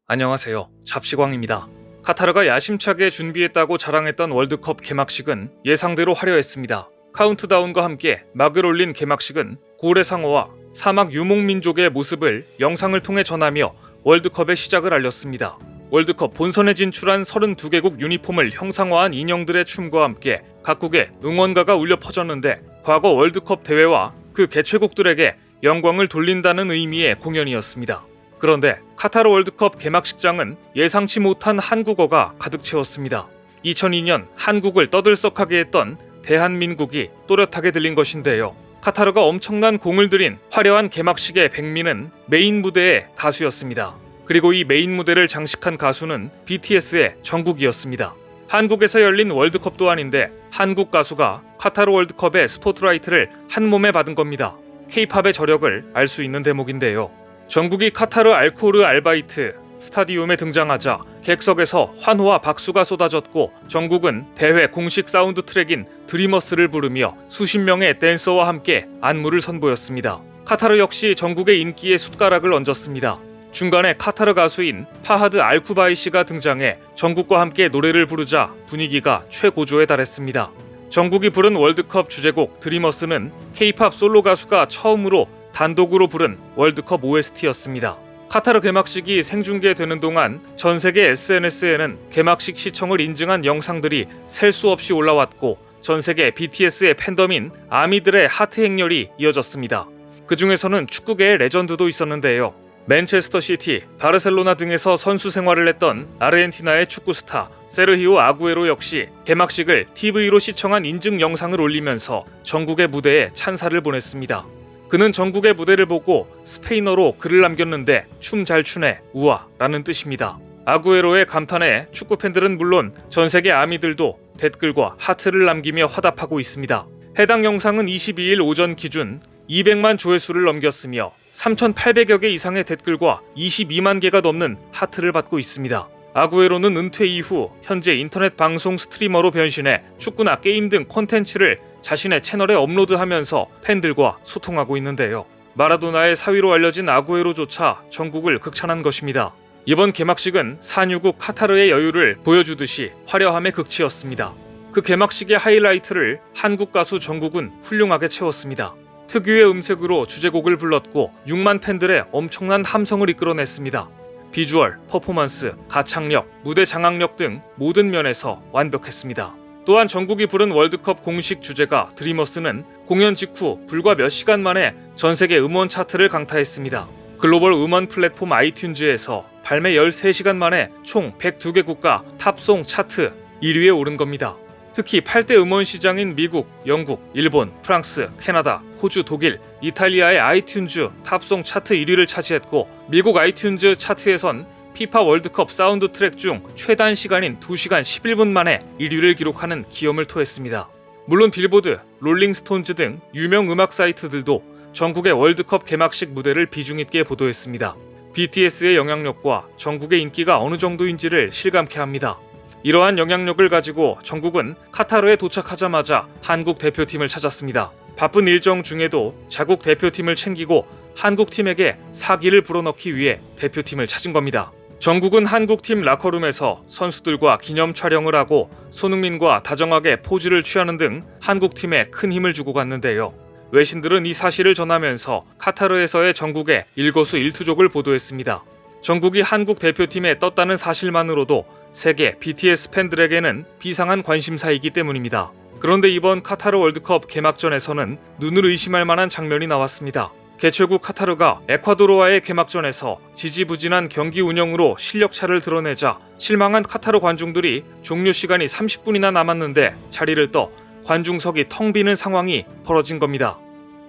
안녕하세요. 잡시광입니다. 카타르가 야심차게 준비했다고 자랑했던 월드컵 개막식은 예상대로 화려했습니다. 카운트다운과 함께 막을 올린 개막식은 고래상어와 사막 유목민족의 모습을 영상을 통해 전하며 월드컵의 시작을 알렸습니다. 월드컵 본선에 진출한 32개국 유니폼을 형상화한 인형들의 춤과 함께 각국의 응원가가 울려 퍼졌는데 과거 월드컵 대회와 그 개최국들에게 영광을 돌린다는 의미의 공연이었습니다. 그런데 카타르 월드컵 개막식장은 예상치 못한 한국어가 가득 채웠습니다. 2002년 한국을 떠들썩하게 했던 대한민국이 또렷하게 들린 것인데요. 카타르가 엄청난 공을 들인 화려한 개막식의 백미는 메인 무대의 가수였습니다. 그리고 이 메인 무대를 장식한 가수는 BTS의 정국이었습니다. 한국에서 열린 월드컵도 아닌데 한국 가수가 카타르 월드컵의 스포트라이트를 한 몸에 받은 겁니다. K-팝의 저력을 알 수 있는 대목인데요. 정국이 카타르 알코르 알바이트 스타디움에 등장하자 객석에서 환호와 박수가 쏟아졌고 정국은 대회 공식 사운드 트랙인 드리머스를 부르며 수십 명의 댄서와 함께 안무를 선보였습니다. 카타르 역시 정국의 인기에 숟가락을 얹었습니다. 중간에 카타르 가수인 파하드 알쿠바이 씨가 등장해 정국과 함께 노래를 부르자 분위기가 최고조에 달했습니다. 정국이 부른 월드컵 주제곡 드리머스는 K-팝 솔로 가수가 처음으로 단독으로 부른 월드컵 OST였습니다. 카타르 개막식이 생중계되는 동안 전 세계 SNS에는 개막식 시청을 인증한 영상들이 셀 수 없이 올라왔고 전 세계 BTS의 팬덤인 아미들의 하트 행렬이 이어졌습니다. 그 중에서는 축구계의 레전드도 있었는데요. 맨체스터 시티, 바르셀로나 등에서 선수 생활을 했던 아르헨티나의 축구 스타 세르히오 아구에로 역시 개막식을 TV로 시청한 인증 영상을 올리면서 정국의 무대에 찬사를 보냈습니다. 그는 정국의 무대를 보고 스페인어로 글을 남겼는데 춤 잘 추네, 우와 라는 뜻입니다. 아구에로의 감탄에 축구팬들은 물론 전세계 아미들도 댓글과 하트를 남기며 화답하고 있습니다. 해당 영상은 22일 오전 기준 200만 조회수를 넘겼으며 3,800여 개 이상의 댓글과 22만 개가 넘는 하트를 받고 있습니다. 아구에로는 은퇴 이후 현재 인터넷 방송 스트리머로 변신해 축구나 게임 등 콘텐츠를 자신의 채널에 업로드하면서 팬들과 소통하고 있는데요. 마라도나의 사위로 알려진 아구에로조차 정국을 극찬한 것입니다. 이번 개막식은 산유국 카타르의 여유를 보여주듯이 화려함의 극치였습니다. 그 개막식의 하이라이트를 한국 가수 정국은 훌륭하게 채웠습니다. 특유의 음색으로 주제곡을 불렀고 6만 팬들의 엄청난 함성을 이끌어냈습니다. 비주얼, 퍼포먼스, 가창력, 무대 장악력 등 모든 면에서 완벽했습니다. 또한 정국이 부른 월드컵 공식 주제가 드리머스는 공연 직후 불과 몇 시간 만에 전세계 음원 차트를 강타했습니다. 글로벌 음원 플랫폼 아이튠즈에서 발매 13시간 만에 총 102개 국가 탑송 차트 1위에 오른 겁니다. 특히 8대 음원 시장인 미국, 영국, 일본, 프랑스, 캐나다, 호주, 독일, 이탈리아의 아이튠즈 탑송 차트 1위를 차지했고 미국 아이튠즈 차트에선 피파 월드컵 사운드 트랙 중 최단 시간인 2시간 11분 만에 1위를 기록하는 기염을 토했습니다. 물론 빌보드, 롤링스톤즈 등 유명 음악 사이트들도 정국의 월드컵 개막식 무대를 비중 있게 보도했습니다. BTS의 영향력과 정국의 인기가 어느 정도인지를 실감케 합니다. 이러한 영향력을 가지고 정국은 카타르에 도착하자마자 한국 대표팀을 찾았습니다. 바쁜 일정 중에도 자국 대표팀을 챙기고 한국팀에게 사기를 불어넣기 위해 대표팀을 찾은 겁니다. 정국은 한국팀 라커룸에서 선수들과 기념 촬영을 하고 손흥민과 다정하게 포즈를 취하는 등 한국팀에 큰 힘을 주고 갔는데요. 외신들은 이 사실을 전하면서 카타르에서의 정국의 일거수일투족을 보도했습니다. 정국이 한국 대표팀에 떴다는 사실만으로도 세계 BTS 팬들에게는 비상한 관심사이기 때문입니다. 그런데 이번 카타르 월드컵 개막전에서는 눈을 의심할 만한 장면이 나왔습니다. 개최국 카타르가 에콰도르와의 개막전에서 지지부진한 경기 운영으로 실력차를 드러내자 실망한 카타르 관중들이 종료 시간이 30분이나 남았는데 자리를 떠 관중석이 텅 비는 상황이 벌어진 겁니다.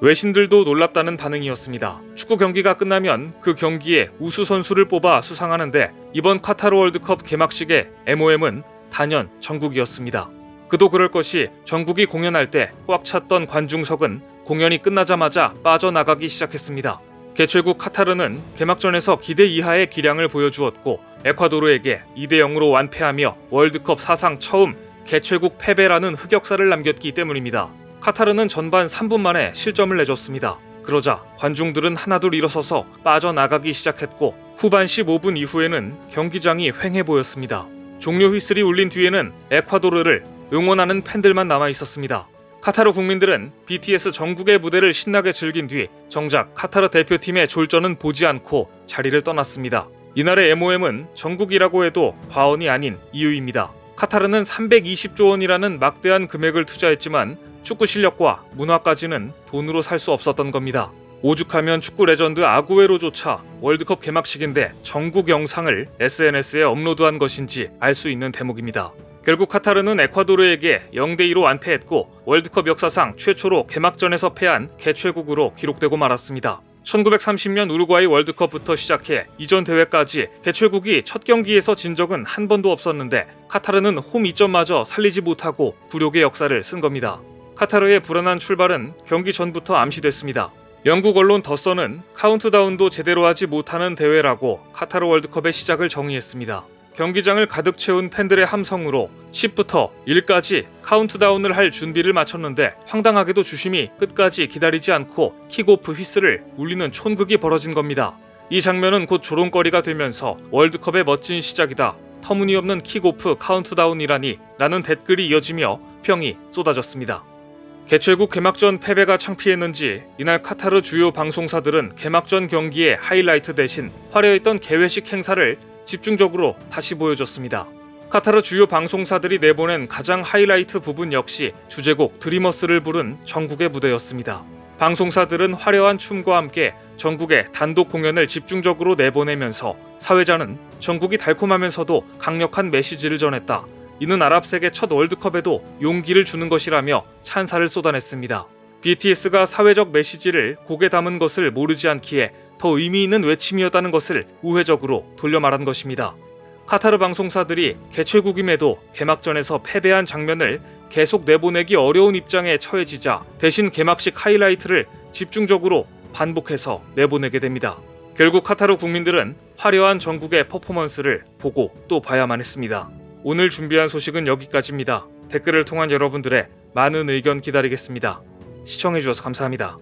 외신들도 놀랍다는 반응이었습니다. 축구 경기가 끝나면 그 경기에 우수 선수를 뽑아 수상하는데 이번 카타르 월드컵 개막식의 MOM은 단연 정국이었습니다. 그도 그럴 것이 정국이 공연할 때 꽉 찼던 관중석은 공연이 끝나자마자 빠져나가기 시작했습니다. 개최국 카타르는 개막전에서 기대 이하의 기량을 보여주었고 에콰도르에게 2대0으로 완패하며 월드컵 사상 처음 개최국 패배라는 흑역사를 남겼기 때문입니다. 카타르는 전반 3분 만에 실점을 내줬습니다. 그러자 관중들은 하나둘 일어서서 빠져나가기 시작했고 후반 15분 이후에는 경기장이 휑해 보였습니다. 종료 휘슬이 울린 뒤에는 에콰도르를 응원하는 팬들만 남아 있었습니다. 카타르 국민들은 BTS 전국의 무대를 신나게 즐긴 뒤 정작 카타르 대표팀의 졸전은 보지 않고 자리를 떠났습니다. 이날의 MOM은 전국이라고 해도 과언이 아닌 이유입니다. 카타르는 320조 원이라는 막대한 금액을 투자했지만 축구 실력과 문화까지는 돈으로 살 수 없었던 겁니다. 오죽하면 축구 레전드 아구에로조차 월드컵 개막식인데 전국 영상을 SNS에 업로드한 것인지 알 수 있는 대목입니다. 결국 카타르는 에콰도르에게 0대2로 완패했고 월드컵 역사상 최초로 개막전에서 패한 개최국으로 기록되고 말았습니다. 1930년 우루과이 월드컵부터 시작해 이전 대회까지 개최국이 첫 경기에서 진 적은 한 번도 없었는데 카타르는 홈 이점마저 살리지 못하고 굴욕의 역사를 쓴 겁니다. 카타르의 불안한 출발은 경기 전부터 암시됐습니다. 영국 언론 더선은 카운트다운도 제대로 하지 못하는 대회라고 카타르 월드컵의 시작을 정의했습니다. 경기장을 가득 채운 팬들의 함성으로 10부터 1까지 카운트다운을 할 준비를 마쳤는데 황당하게도 주심이 끝까지 기다리지 않고 킥오프 휘슬을 울리는 촌극이 벌어진 겁니다. 이 장면은 곧 조롱거리가 되면서 월드컵의 멋진 시작이다, 터무니없는 킥오프 카운트다운이라니 라는 댓글이 이어지며 평이 쏟아졌습니다. 개최국 개막전 패배가 창피했는지 이날 카타르 주요 방송사들은 개막전 경기의 하이라이트 대신 화려했던 개회식 행사를 집중적으로 다시 보여줬습니다. 카타르 주요 방송사들이 내보낸 가장 하이라이트 부분 역시 주제곡 드리머스를 부른 전국의 무대였습니다. 방송사들은 화려한 춤과 함께 전국의 단독 공연을 집중적으로 내보내면서 사회자는 전국이 달콤하면서도 강력한 메시지를 전했다, 이는 아랍세계 첫 월드컵에도 용기를 주는 것이라며 찬사를 쏟아냈습니다. BTS가 사회적 메시지를 곡에 담은 것을 모르지 않기에 더 의미 있는 외침이었다는 것을 우회적으로 돌려 말한 것입니다. 카타르 방송사들이 개최국임에도 개막전에서 패배한 장면을 계속 내보내기 어려운 입장에 처해지자 대신 개막식 하이라이트를 집중적으로 반복해서 내보내게 됩니다. 결국 카타르 국민들은 화려한 전국의 퍼포먼스를 보고 또 봐야만 했습니다. 오늘 준비한 소식은 여기까지입니다. 댓글을 통한 여러분들의 많은 의견 기다리겠습니다. 시청해주셔서 감사합니다.